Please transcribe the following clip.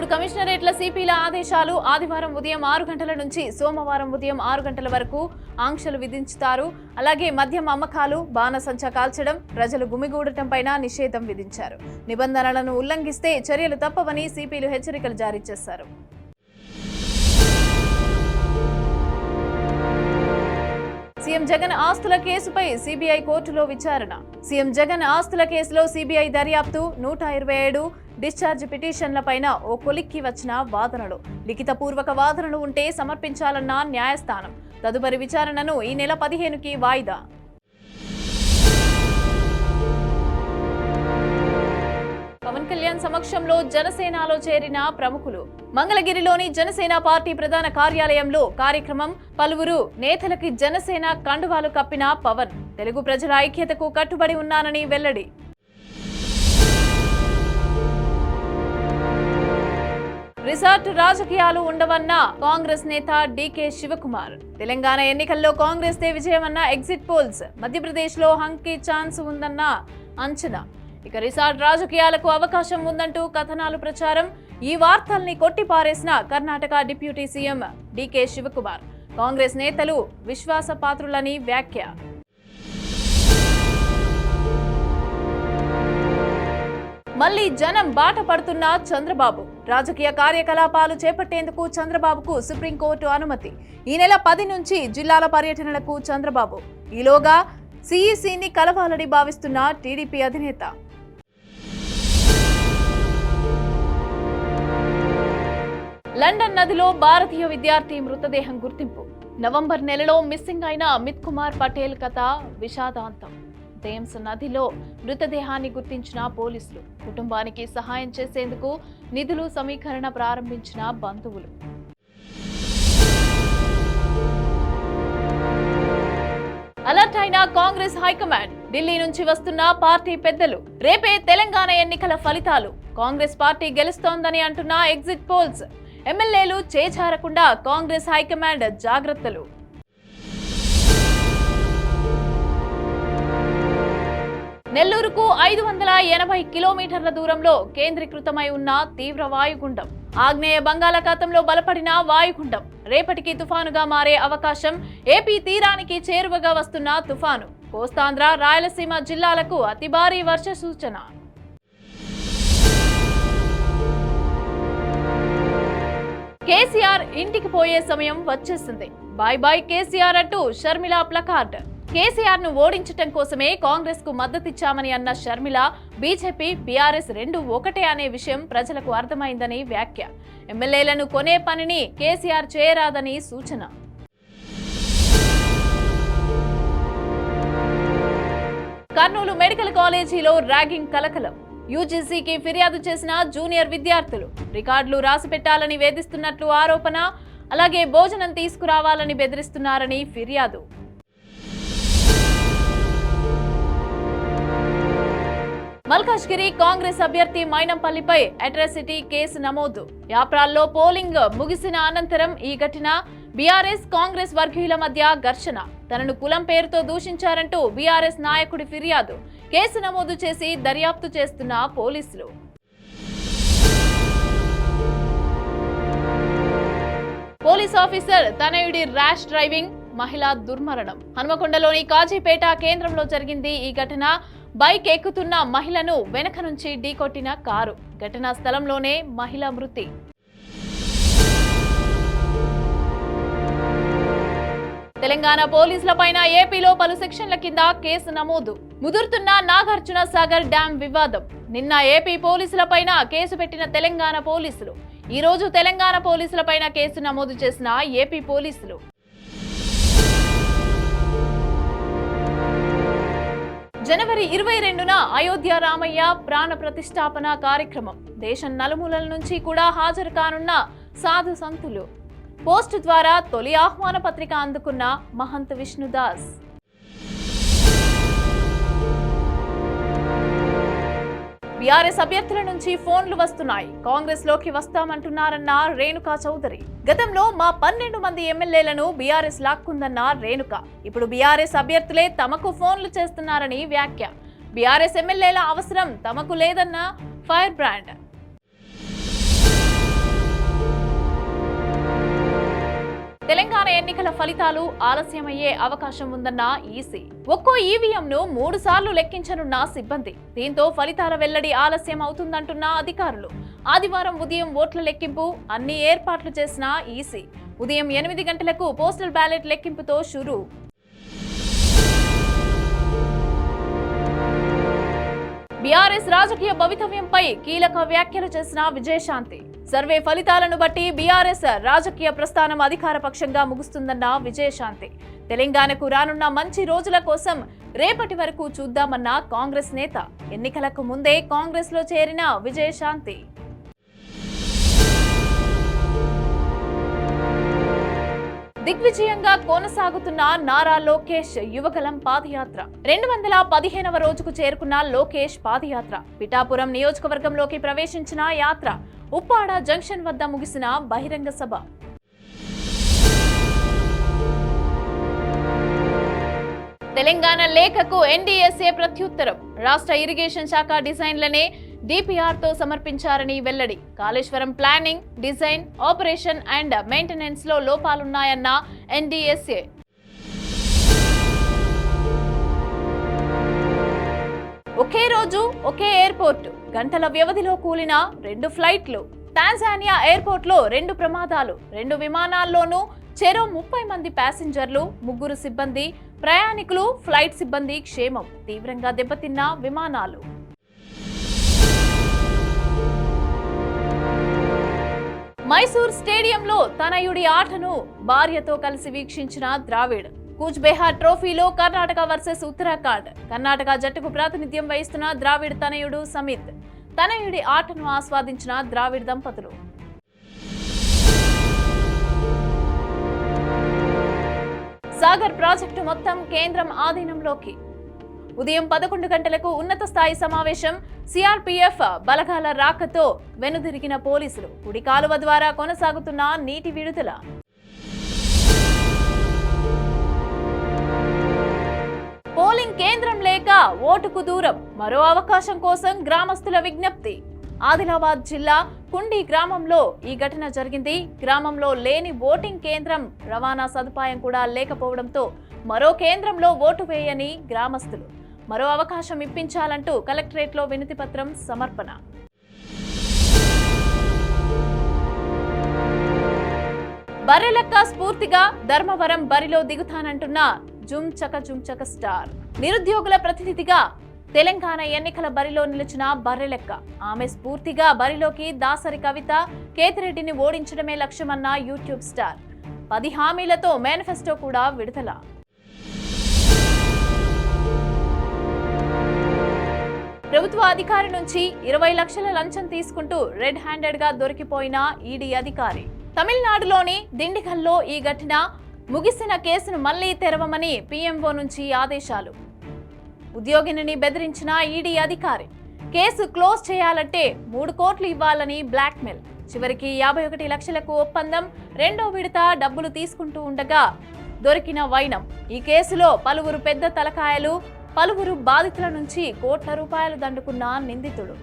మూడు కమిషనరేట్ల సిపిల ఆదేశాలు. ఆదివారం ఉదయం 6 గంటల నుంచి సోమవారం ఉదయం 6 గంటల వరకు ఆంక్షలు విధించుతారు. అలాగే మద్యం అమ్మకాలు, బాణసంచా కాల్చడం, ప్రజలు గుమిగూడటంపైన నిషేధం విధించారు. నిబంధనలను ఉల్లంఘిస్తే చర్యలు తప్పవని సిపిలు హెచ్చరికలు జారీ చేశారు. సీఎం జగన్ ఆస్తుల కేసుపై సిబిఐ కోర్టులో విచారణ. సీఎం జగన్ ఆస్తుల కేసులో సిబిఐ దర్యాప్తు. 127 డిశ్చార్జ్ పిటిషన్లపైన ఓ కొలిక్కి వచ్చిన వాదనలు. లిఖితపూర్వక వాదనలు ఉంటే సమర్పించాలన్న న్యాయస్థానం. తదుపరి విచారణను ఈ నెల 15కి వాయిదా. పవన్ కళ్యాణ్ సమక్షంలో జనసేనలో చేరిన ప్రముఖులు. మంగళగిరిలోని జనసేన పార్టీ ప్రధాన కార్యాలయంలో కార్యక్రమం. పలువురు నేతలకి జనసేన కండువాలు కప్పిన పవన్ తెలుగు ప్రజల ఐక్యతకు కట్టుబడి ఉన్నానని వెల్లడి. రిసార్ట్ రాజకీయాలు ఉండవన్న కాంగ్రెస్ నేత డీకే శివకుమార్. తెలంగాణ ఎన్నికల్లో Congress they విజయమన్న exit polls. Madhya Pradesh లో హంకి ఛాన్స్ ఉందన్న అంచనా. ఇక రిసార్ట్ రాజకీయాలకు అవకాశం ఉందంటూ కథనాలు ప్రచారం. ఈ వార్తల్ని కొట్టిపారేసిన కర్ణాటక డిప్యూటీ సీఎం డీకే శివకుమార్. కాంగ్రెస్ నేతలు విశ్వాసపాత్రులని వ్యాఖ్య. మళ్లీ జనం బాట పడుతున్న చంద్రబాబు. రాజకీయ కార్యకలాపాలు చేపట్టేందుకు చంద్రబాబుకు సుప్రీంకోర్టు అనుమతి. ఈ నెల 10 నుంచి జిల్లాల పర్యటనలకు చంద్రబాబు. ఈలోగా సిఈసిని కలవాలని భావిస్తున్న టీడీపీ అధినేత. లండన్ నదిలో భారతీయ విద్యార్థి మృతదేహం గుర్తింపు. నవంబర్ నెలలో మిస్సింగ్ అయిన అమిత్ కుమార్ పటేల్ కథ విషాదాంతం. థేమ్స్ నదిలో మృతదేహాన్ని గుర్తించిన పోలీసులు. కుటుంబానికి సహాయం చేసేందుకు నిధులు సమీకరణ ప్రారంభించిన బంధువులు. అలర్ట్ అయిన కాంగ్రెస్ హైకమాండ్. ఢిల్లీ నుంచి వస్తున్న పార్టీ పెద్దలు. రేపే తెలంగాణ ఎన్నికల ఫలితాలు. కాంగ్రెస్ పార్టీ గెలుస్తోందని అంటున్న ఎగ్జిట్ పోల్స్. ఎమ్మెల్యేలు చేచారకుండా కాంగ్రెస్ హైకమాండ్ జాగ్రత్తలు. నెల్లూరుకు 580 కిలోమీటర్ల దూరంలో కేంద్రీకృతమై ఉన్న తీవ్ర వాయుగుండం. ఆగ్నేయ బంగాళాఖాతంలో బలపడిన వాయుగుండం రేపటికి తుఫానుగా మారే అవకాశం. ఏపీ తీరానికి చేరువగా వస్తున్న తుఫాను కోస్తాంధ్ర, రాయలసీమ జిల్లాలకు అతి భారీ వర్ష సూచన. కేసీఆర్ ఇంటికి పోయే సమయం వచ్చేసింది. బాయ్ బాయ్ కేసీఆర్ అంటూ షర్మిల ప్లకార్డ్. కేసీఆర్ ను ఓడించటం కోసమే కాంగ్రెస్ కు మద్దతిచ్చామని అన్న షర్మిల, బీజేపీ, బీఆర్ఎస్ రెండు ఒకటే అనే విషయం ప్రజలకు అర్థమైందని వ్యాఖ్య. ఎమ్మెల్యేలను కొనే పనిని కేసీఆర్ చేయరాదని సూచన. కర్నూలు మెడికల్ కాలేజీలో ర్యాగింగ్ కలకలం. యూజీసీకి ఫిర్యాదు చేసిన జూనియర్ విద్యార్థులు. రికార్డులు రాసి పెట్టాలని వేధిస్తున్నట్లు ఆరోపణ. అలాగే భోజనం తీసుకురావాలని బెదిరిస్తున్నారని ఫిర్యాదు. మల్కాజ్గిరి కాంగ్రెస్ అభ్యర్థి మైనంపల్లిపై అట్రాసిటీ కేసు నమోదు. యాప్రాల్లో పోలింగ్ ముగిసిన అనంతరం ఈ ఘటన. బీఆర్ఎస్ కాంగ్రెస్ వర్గీయుల మధ్య ఘర్షణ. తనను కులం పేరుతో దూషించారంటూ బీఆర్ఎస్ నాయకుడి ఫిర్యాదు. కేసు నమోదు చేసి దర్యాప్తు చేస్తున్న పోలీసులు. పోలీస్ ఆఫీసర్ తనయుడి ర్యాష్ డ్రైవింగ్, మహిళా దుర్మరణం. హనుమకొండలోని కాజీపేట కేంద్రంలో జరిగింది ఈ ఘటన. బైక్ ఎక్కుతున్న మహిళను వెనక నుంచి ఢీకొట్టిన కారు. ఘటనా స్థలంలోనే మహిళ మృతి. తెలంగాణ పోలీసులపైన ఏపీలో పలు సెక్షన్ల కింద కేసు నమోదు. ముదురుతున్న నాగార్జున సాగర్ డ్యాం వివాదం. నిన్న ఏపీ పోలీసులపైన కేసు పెట్టిన తెలంగాణ పోలీసులు. ఈ రోజు తెలంగాణ పోలీసులపైన కేసు నమోదు చేసిన ఏపీ పోలీసులు. జనవరి 22న అయోధ్య రామయ్య ప్రాణ ప్రతిష్టాపన కార్యక్రమం. దేశం నలుమూలల నుంచి కూడా హాజరు కానున్న సాధు సంతులు. పోస్ట్ ద్వారా తొలి ఆహ్వాన పత్రిక అందుకున్న మహంత్ విష్ణుదాస్. బీఆర్ఎస్ అభ్యర్థుల నుంచి ఫోన్లు వస్తున్నాయి. కాంగ్రెస్ లోకి వస్తామంటున్నారన్న రేణుకా చౌదరి. గతంలో మా 12 మంది ఎమ్మెల్యేలను బీఆర్ఎస్ లాక్కుందన్న రేణుక. ఇప్పుడు బీఆర్ఎస్ అభ్యర్థులే తమకు ఫోన్లు చేస్తున్నారని వ్యాఖ్య. బీఆర్ఎస్ ఎమ్మెల్యేల అవసరం తమకు లేదన్న ఫైర్ బ్రాండ్. తెలంగాణ ఎన్నికల ఫలితాలు ఆలస్యమయ్యే అవకాశం ఉందన్న ఈసీ. ఒక్కో ఈవీఎంను 3 సార్లు లెక్కించనున్న సిబ్బంది. దీంతో ఫలితాల వెల్లడి ఆలస్యం అవుతుందంటున్న అధికారులు. ఆదివారం ఉదయం ఓట్ల లెక్కింపు అన్ని ఏర్పాట్లు చేసిన ఈసీ. ఉదయం 8 గంటలకు పోస్టల్ బ్యాలెట్ లెక్కింపుతో షురూ. బీఆర్ఎస్ రాజకీయ భవితవ్యంపై కీలక వ్యాఖ్యలు చేసిన విజయశాంతి. సర్వే ఫలితాలను బట్టి బీఆర్ఎస్ రాజకీయ ప్రస్థానం అధికార పక్షంగా ముగుస్తుందన్న విజయశాంతి. తెలంగాణకు రానున్న మంచి రోజుల కోసం రేపటి వరకు చూద్దామన్న కాంగ్రెస్ నేత. ఎన్నికలకు ముందే కాంగ్రెస్ లో చేరిన విజయశాంతి. దిగ్విజయంగా కొనసాగుతున్న నారా లోకేష్ యువగలం పాదయాత్ర 215వ రోజుకు చేరుకున్న లోకేష్ పాదయాత్ర. పిఠాపురం నియోజకవర్గంలోకి ప్రవేశించిన యాత్ర ఉప్పాడ జంక్షన్ వద్ద ముగిసిన బహిరంగ సభ. తెలంగాణ లేఖకు ఎన్డీఎస్ఏ ప్రత్యుత్తరం. రాష్ట్ర ఇరిగేషన్ శాఖ డిజైన్లనే డిపిఆర్ తో సమర్పించారని వెల్లడి. Kaleshwaram planning, design, operation and maintenance లో లోపాలున్నాయన్న ఎన్డీఎస్ఏ. ఒకే రోజు ఒకే ఎయిర్పోర్ట్, గంటల వ్యవధిలో కూలిన 2 ఫ్లైట్లు. టాంజానియా ఎయిర్పోర్ట్ లో 2 ప్రమాదాలు. 2 విమానాల్లోనూ చెరో 30 మంది ప్యాసింజర్లు, 3 సిబ్బంది, ప్రయాణికులు, ఫ్లైట్ సిబ్బంది క్షేమం. తీవ్రంగా దెబ్బతిన్న విమానాలు. మైసూర్ స్టేడియంలో తనయుడి ఆటను భార్యతో కలిసి వీక్షించిన ద్రావిడ్. కూచ్ బెహార్ ట్రోఫీలో కర్ణాటక వర్సెస్ ఉత్తరాఖండ్. కర్ణాటక జట్టుకు ప్రాతినిధ్యం వహిస్తున్న ద్రావిడ్ తనయుడు సమిత్. తనయుడి ఆటను ఆస్వాదించిన ద్రావిడ్ దంపతులు. సాగర్ ప్రాజెక్టు మొత్తం కేంద్రం ఆధీనంలోకి. ఉదయం 11 గంటలకు ఉన్నత స్థాయి సమావేశం. సిఆర్పీఎఫ్ బలగాల రాకతో వెనుదిరిగిన పోలీసులు. కుడి కాలువ ద్వారా కొనసాగుతున్న నీటి విడుదల. పోలింగ్ కేంద్రం లేక ఓటుకు దూరం. మరో అవకాశం కోసం గ్రామస్తుల విజ్ఞప్తి. ఆదిలాబాద్ జిల్లా కుండి గ్రామంలో ఈ ఘటన జరిగింది. గ్రామంలో లేని ఓటింగ్ కేంద్రం, రవాణా సదుపాయం కూడా లేకపోవడంతో మరో కేంద్రంలో ఓటు వేయని గ్రామస్తులు. మరో అవకాశం ఇప్పించాలంటూ కలెక్టరేట్లో వినతి పత్రం సమర్పణ. బర్రెలెక్క స్ఫూర్తిగా ధర్మవరం బరిలో దిగుతానంటున్న జుంచక స్టార్. నిరుద్యోగుల ప్రతినిధిగా తెలంగాణ ఎన్నికల బరిలో నిలిచిన బర్రెలెక్క. ఆమె స్ఫూర్తిగా బరిలోకి దాసరి కవిత, కేతిరెడ్డిని ఓడించడమే లక్ష్యమన్న యూట్యూబ్ స్టార్. 10 హామీలతో మేనిఫెస్టో కూడా విడుదల. ప్రభుత్వ అధికారి నుంచి 20 లక్షల లంచం తీసుకుంటూ రెడ్ హ్యాండెడ్ గా దొరికిపోయిన ఈడీ అధికారి. తమిళనాడులోని దిండిగల్లో ఈ ఘటన. ముగిసిన కేసును మళ్లీ తెరవమని పీఎంఓ నుంచి ఆదేశాలు. ఉద్యోగిని బెదిరించిన ఈడీ అధికారి. కేసు క్లోజ్ చేయాలంటే 3 కోట్లు ఇవ్వాలని బ్లాక్మెయిల్. చివరికి 51 లక్షలకు ఒప్పందం. 2వ విడత డబ్బులు తీసుకుంటూ ఉండగా దొరికిన వైనం. ఈ కేసులో పలువురు పెద్ద తలకాయలు, పలువురు బాధితుల నుంచి కోట్ల రూపాయలు దండుకున్న నిందితుడు.